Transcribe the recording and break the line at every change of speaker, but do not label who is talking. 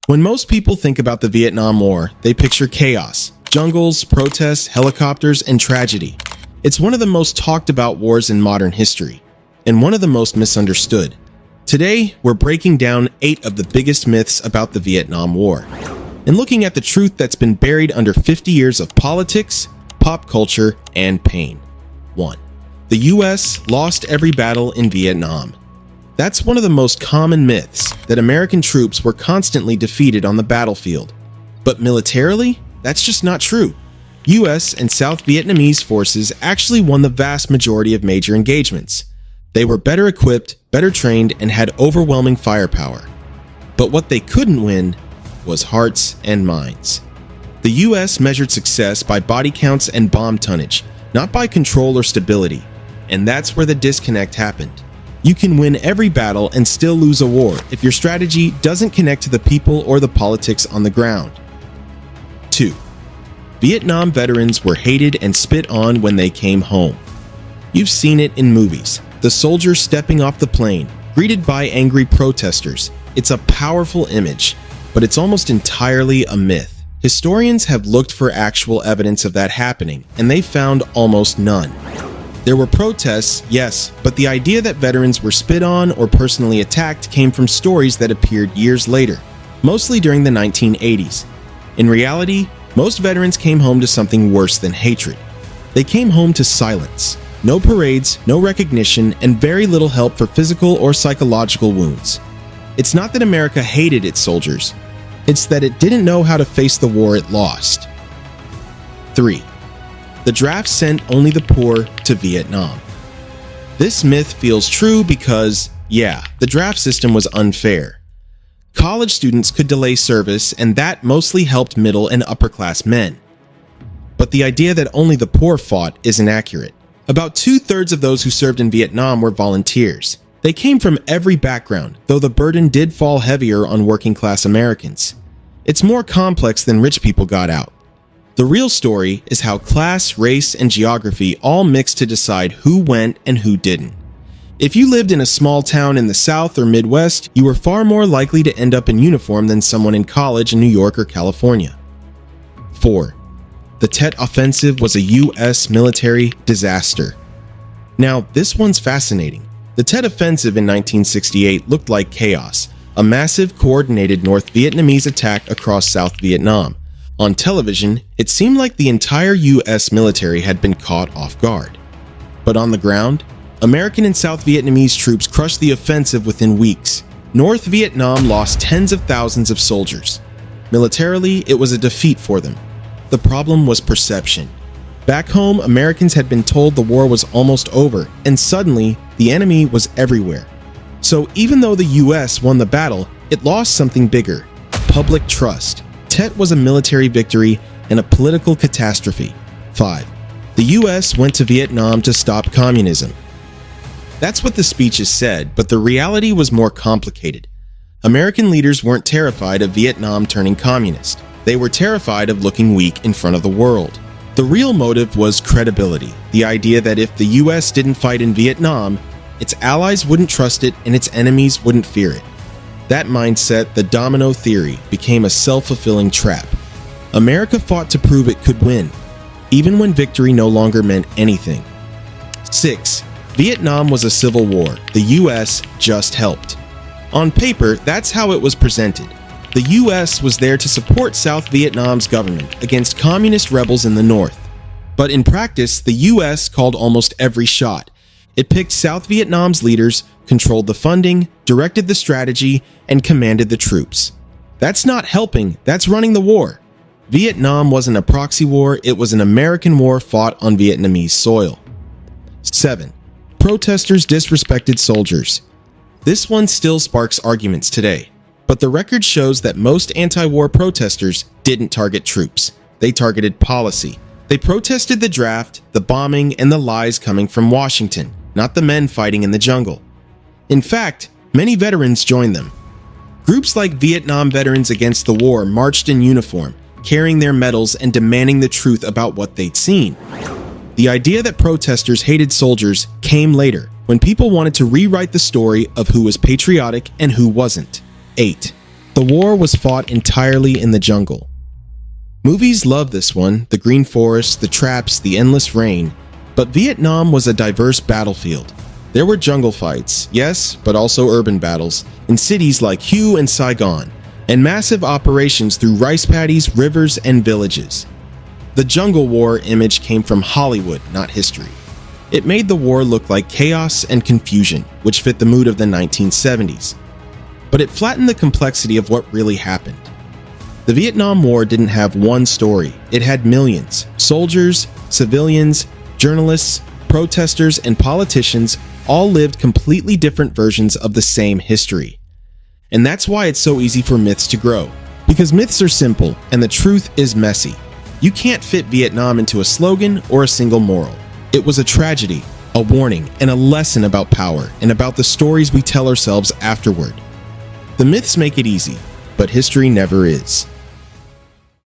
When most people think about the Vietnam War, they picture chaos, jungles, protests, helicopters, and tragedy. It's one of the most talked about wars in modern history, and one of the most misunderstood. Today, we're breaking down 8 of the biggest myths about the Vietnam War, and looking at the truth that's been buried under 50 years of politics, pop culture, and pain. 1. The US lost every battle in Vietnam. That's one of the most common myths, that American troops were constantly defeated on the battlefield. But militarily, that's just not true. US and South Vietnamese forces actually won the vast majority of major engagements. They were better equipped, better trained, and had overwhelming firepower. But what they couldn't win was hearts and minds. The US measured success by body counts and bomb tonnage, not by control or stability. And that's where the disconnect happened. You can win every battle and still lose a war if your strategy doesn't connect to the people or the politics on the ground. 2. Vietnam veterans were hated and spit on when they came home. You've seen it in movies. The soldier stepping off the plane, greeted by angry protesters. It's a powerful image, but it's almost entirely a myth. Historians have looked for actual evidence of that happening, and they found almost none. There were protests, yes, but the idea that veterans were spit on or personally attacked came from stories that appeared years later, mostly during the 1980s. In reality, most veterans came home to something worse than hatred. They came home to silence. No parades, no recognition, and very little help for physical or psychological wounds. It's not that America hated its soldiers. It's that it didn't know how to face the war it lost. 3. The draft sent only the poor to Vietnam. This myth feels true because, yeah, the draft system was unfair. College students could delay service, and that mostly helped middle and upper class men. But the idea that only the poor fought is inaccurate. About 2/3 of those who served in Vietnam were volunteers. They came from every background, though the burden did fall heavier on working class Americans. It's more complex than rich people got out. The real story is how class, race, and geography all mixed to decide who went and who didn't. If you lived in a small town in the South or Midwest, you were far more likely to end up in uniform than someone in college in New York or California. 4. The Tet Offensive was a US military disaster. Now, this one's fascinating. The Tet Offensive in 1968 looked like chaos, a massive coordinated North Vietnamese attack across South Vietnam. On television, it seemed like the entire US military had been caught off guard. But on the ground, American and South Vietnamese troops crushed the offensive within weeks. North Vietnam lost tens of thousands of soldiers. Militarily, it was a defeat for them. The problem was perception. Back home, Americans had been told the war was almost over, and suddenly, the enemy was everywhere. So even though the US won the battle, it lost something bigger: public trust. Tet was a military victory and a political catastrophe. 5. The US went to Vietnam to stop communism. That's what the speeches said, but the reality was more complicated. American leaders weren't terrified of Vietnam turning communist. They were terrified of looking weak in front of the world. The real motive was credibility, the idea that if the US didn't fight in Vietnam, its allies wouldn't trust it and its enemies wouldn't fear it. That mindset, the domino theory, became a self-fulfilling trap. America fought to prove it could win, even when victory no longer meant anything. 6. Vietnam was a civil war. The US just helped. On paper, that's how it was presented. The US was there to support South Vietnam's government against communist rebels in the north. But in practice, the US called almost every shot. It picked South Vietnam's leaders, controlled the funding, directed the strategy, and commanded the troops. That's not helping, that's running the war. Vietnam wasn't a proxy war, it was an American war fought on Vietnamese soil. 7. Protesters disrespected soldiers. This one still sparks arguments today, but the record shows that most anti-war protesters didn't target troops. They targeted policy. They protested the draft, the bombing, and the lies coming from Washington, not the men fighting in the jungle. In fact, many veterans joined them. Groups like Vietnam Veterans Against the War marched in uniform, carrying their medals and demanding the truth about what they'd seen. The idea that protesters hated soldiers came later, when people wanted to rewrite the story of who was patriotic and who wasn't. 8. The war was fought entirely in the jungle. Movies love this one, the green forest, the traps, the endless rain, but Vietnam was a diverse battlefield. There were jungle fights, yes, but also urban battles, in cities like Hue and Saigon, and massive operations through rice paddies, rivers, and villages. The Jungle War image came from Hollywood, not history. It made the war look like chaos and confusion, which fit the mood of the 1970s. But it flattened the complexity of what really happened. The Vietnam War didn't have one story, it had millions. Soldiers, civilians, journalists, protesters, and politicians all lived completely different versions of the same history. And that's why it's so easy for myths to grow. Because myths are simple, and the truth is messy. You can't fit Vietnam into a slogan or a single moral. It was a tragedy, a warning, and a lesson about power, and about the stories we tell ourselves afterward. The myths make it easy, but history never is.